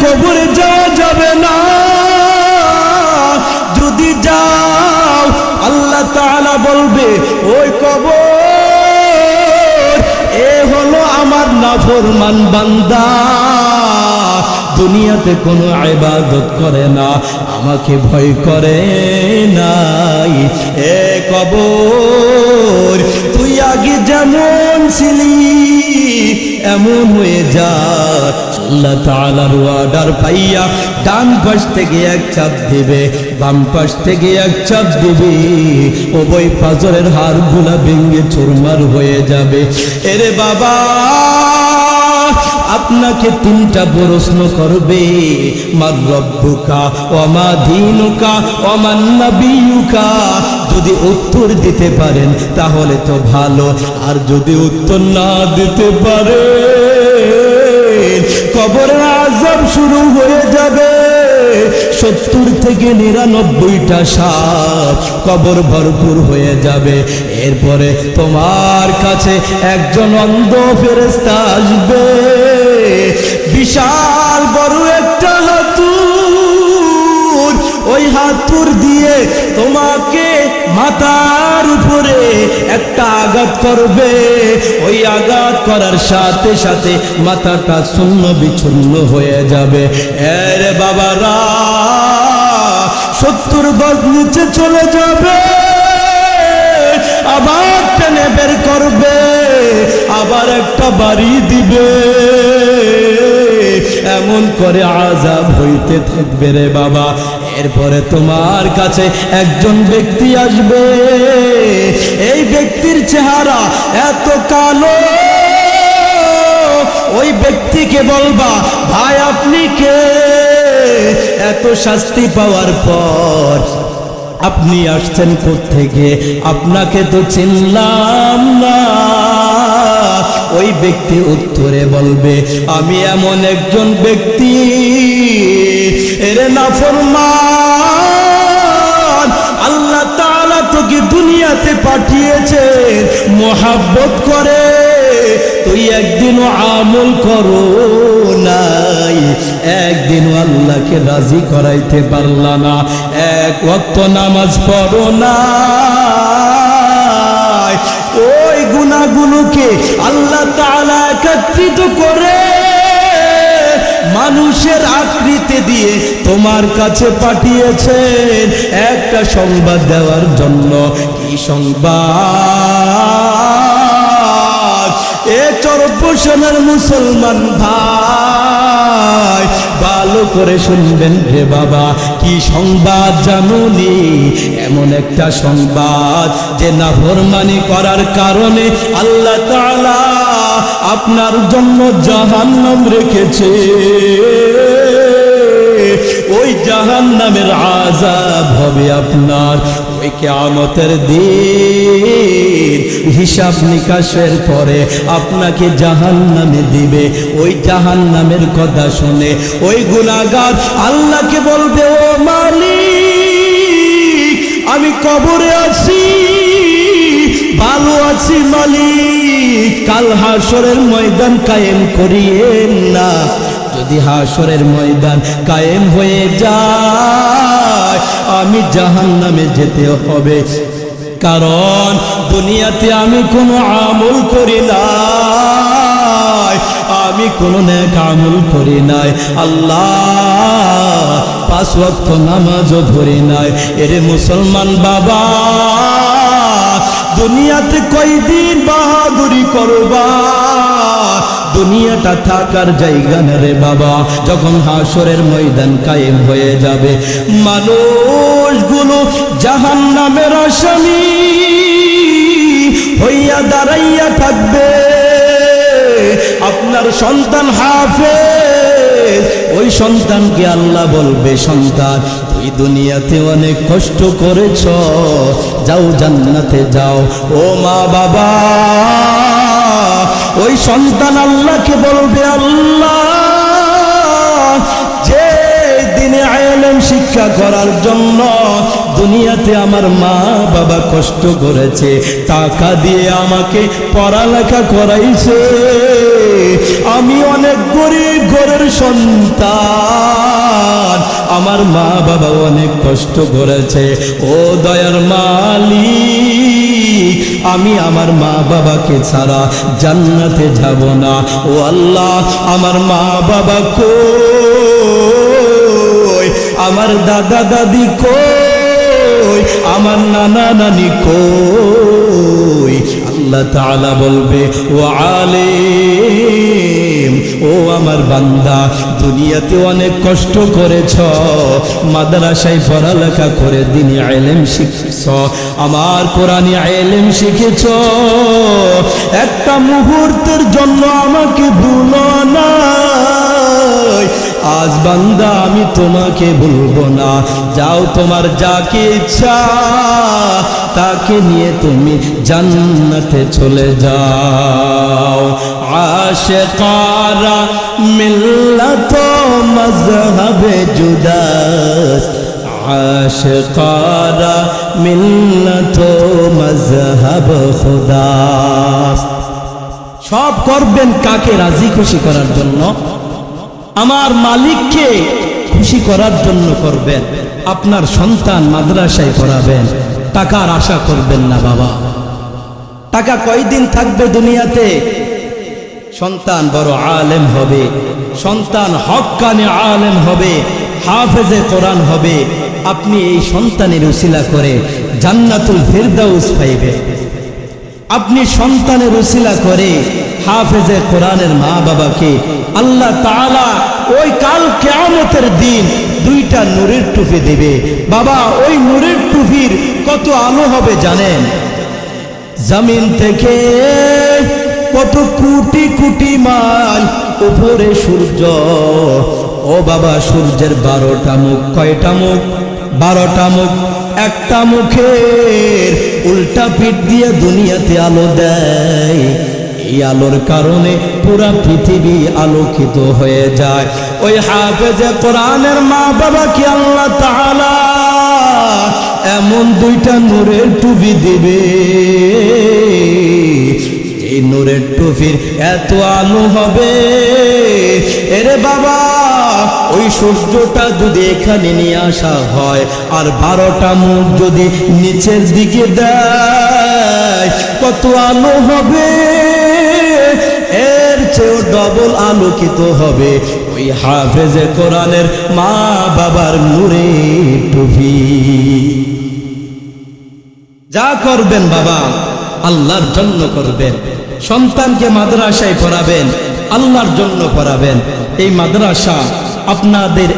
কবরে যাওয়া যাবে না। যদি যাও আল্লাহ তাআলা বলবে ওই কবর এ হলো আমার নাফরমান বান্দা, দুনিয়াতে কোনো ইবাদত করে না, আমাকে ভয় করে নাই। এ কবর তুই আগে যেমন ছিলি এমন হয়ে যা। আল্লাহ তাআলার ওয়ার্ডার পাইয়া ডান পাশ থেকে এক চাপ দিবে, বাম পাশ থেকে এক চাপ দিবে, উভয় পাঁজরের হাড়গুলা ভেঙে চুরমার হয়ে যাবে। এরে বাবা, আপনাকে তিনটা প্রশ্ন করবে, মার রব্বুকা ওয়া মা দীনুকা ওয়া মান নাবিয়ুকা। যদি উত্তর দিতে পারেন তাহলে তো ভালো, আর যদি উত্তর না দিতে পারেন কবরের আযাব শুরু হয়ে যাবে। 70 থেকে 99টা সাপ কবর ভরপুর হয়ে যাবে। এরপরে তোমার কাছে একজন অন্ধ ফেরেশতা আসবে, বিশাল বড় একটা হাতুড়, ওই হাতুড় দিয়ে তোমাকে মাথার উপরে একটা আঘাত করবে। ওই আঘাত করার সাথে সাথে মাথাটা শূন্য বিচ্ছিন্ন হয়ে যাবে। এর বাবারা 70 গজ নিচে চলে যাবে, আবার টেনে বের করবে, আবার একটা বাড়ি দিবে। এমন করে আযাব হইতে থাকবে রে বাবা। এরপরে তোমার কাছে একজন ব্যক্তি আসবে, এই ব্যক্তির চেহারা এত কালো, ওই ব্যক্তিকে বলবা ভাই আপনি কে? এত শাস্তি পাওয়ার পর আপনি আসছেন কোত্থেকে? আপনাকে তো চিনলাম না। ওই ব্যক্তি উত্তরে বলবে আমি এমন একজন ব্যক্তি, এরে নাফরমান, আল্লাহ তাআলা তোকে দুনিয়াতে পাঠিয়েছেন মোহাব্বত করে, তুই একদিনও আমল করো নাই, একদিনও আল্লাহকে রাজি করাইতে পারলা না, এক ওয়াক্ত নামাজ পড়ো না। ওই গুনাহগুলোকে আল্লাহ তাআলা একত্রিত করে মানুষের আকৃতি দিয়ে তোমার কাছে পাঠিয়েছেন একটা সংবাদ দেওয়ার জন্য। কি সংবাদ? এ চরপোষণের মুসলমান ভাই ভালো করে শুনবেন রে বাবা। কি সংবাদ জানুনি? এমন একটা সংবাদ যে নাফরমানি করার কারণে আল্লাহ তাআলা আপনার জন্য জাহান্নাম রেখেছে। ওই জাহান্নামের আযাব হবে আপনার ওই কিয়ামতের দিন। হিসাব নিকাশের পরে আপনাকে জাহান্নামে দিবে। ওই জাহান্নামের কথা শুনে ওই গুনাহগার আল্লাহকে বলবে ও মালিক আমি কবরে আছি, ভালো আছি মালিক, কাল হাসরের ময়দান কায়েম করিয়েন না। যদি হাসরের ময়দান কায়েম হয়ে যায় আমি জাহান্নামে যেতে হবে, কারণ দুনিয়াতে আমি কোনো আমল করি নাই, আমি কোনো নেক আমল করি নাই, আল্লাহ 5 ওয়াক্ত নামাজও ধরি নাই। এরে মুসলমান বাবা, দুনিয়াতে কয়দিন বাহাদুরি করবা? দুনিয়াটা থাকার জায়গা না রে বাবা। যখন হাসরের ময়দান কায়েম হয়ে যাবে মানুষগুলো জাহান্নামের আসামি হইয়া দাঁড়াইয়া থাকবে। আপনার সন্তান হাফেজ, ওই সন্তানকে আল্লাহ বলবে সন্তান তুই দুনিয়াতে অনেক কষ্ট করেছ, যাও জান্নাতে যাও। ও মা বাবা, ওই সন্তান আল্লাহকে বলবে আল্লাহ যে দিনে ইলম শিক্ষা করার জন্য দুনিয়াতে আমার মা বাবা কষ্ট করেছে, টাকা দিয়ে আমাকে পড়ালেখা করাইছে, আমি অনেক গরিব ঘরের সন্তান, আমার মা বাবা অনেক কষ্ট করেছে। ও দয়ার মালিক, আমি আমার মা বাবাকে ছাড়া জান্নাতে যাব না। ও আল্লাহ, আমার মা বাবা কই, আমার দাদা দাদি কই, আমার নানা নানি কই? আল্লাহ তাআলা বলবে, ও আলেম, ও আমার বান্দা, দুনিয়াতে অনেক কষ্ট করেছ, মাদ্রাসায় পড়ালেখা করে দ্বীনি ইলম শিখছ, আমার কোরআনি ইলম শিখেছ, একটা মুহূর্তের জন্য আমাকে ভুলো না। আজ বান্দা আমি তোমাকে বলবো না, যাও তোমার যাকে ইচ্ছা তাকে নিয়ে তুমি জান্নাতে চলে যাও। আশিকারা মিল্লাত মযহবে জুদাস, আশিকারা মিল্লাত মযহব খুদাস। সব করবেন কাকে রাজি খুশি করার জন্য? আমার মালিককে খুশি করার জন্য করবেন। আপনার সন্তান মাদ্রাসায় পড়াবেন, টাকার আশা করবেন না বাবা। টাকা কয়দিন থাকবে দুনিয়াতে? সন্তান বড় আলেম হবে, সন্তান হক্কানি আলেম হবে, হাফেজে কোরআন হবে। আপনি এই সন্তানের উসিলা করে জান্নাতুল ফিরদাউস পাইবেন। আপনি সন্তানের উসিলা করে হাফেজে কোরআনের মা বাবাকে আল্লাহ তাআলা ওই কাল কিয়ামতের দিন দুইটা নূরের টুপি দেবে। বাবা, ওই নূরের টুপির কত আলো হবে জানেন? জমিন থেকে কত কোটি কোটি মাইল উপরে সূর্য। ও বাবা, সূর্যের 12টা মুখ। কয়টা মুখ? 12টা মুখ। একটা মুখের উল্টা পিঠ দিয়ে দুনিয়াতে আলো দেয়। এই আলোর কারণে পুরা পৃথিবী আলোকিত হয়ে যায়। ওই হাফেজে কোরআনের মা বাবাকে আল্লাহ তাআলা এমন দুইটা নূরের টুপি দিবে, এই নূরের টুপির এত আলো হবে, এরে বাবা, ওই সূর্যটা যদি এখানে নিয়ে আসা হয় আর 12টা মুখ যদি নিচের দিকে দেয়, কত আলো হবে? এর চেয়েও ডবল আলোকিত হবে ওই হাফেজে কোরআনের মা বাবার নূরের টুপি। যা করবেন বাবা আল্লাহর জন্য করবেন। সন্তানকে মাদ্রাসায় পড়াবেন, আল্লাহর জন্য পড়াবেন। এই মাদ্রাসা আপনাদের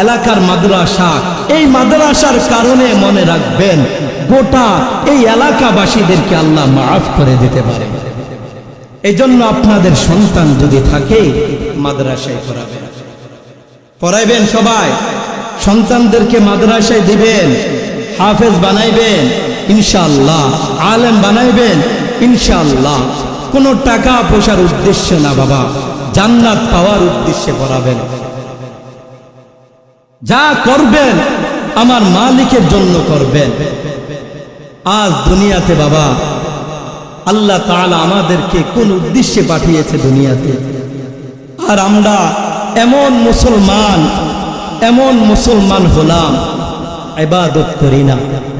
এলাকার মাদ্রাসা। এই মাদ্রাসার কারণে মনে রাখবেন গোটা এই এলাকাবাসীদেরকে আল্লাহ মাফ করে দিতে পারে। এই জন্য আপনাদের সন্তান যদি থাকে মাদ্রাসায় পড়াইবেন। সবাই সন্তানদেরকে মাদ্রাসায় দিবেন, হাফেজ বানাইবেন ইনশাআল্লাহ, আলেম বানাইবেন ইনশাআল্লাহ। কোনো টাকা পয়সার উদ্দেশ্যে না বাবা, জান্নাত পাওয়ার উদ্দেশ্যে পড়াবেন। যা করবেন আমার মালিকের জন্য করবেন। আজ দুনিয়াতে বাবা আল্লাহ তাআলা আমাদেরকে কোন উদ্দেশ্যে পাঠিয়েছে দুনিয়াতে, আর আমরা এমন মুসলমান হলাম ইবাদত করি না।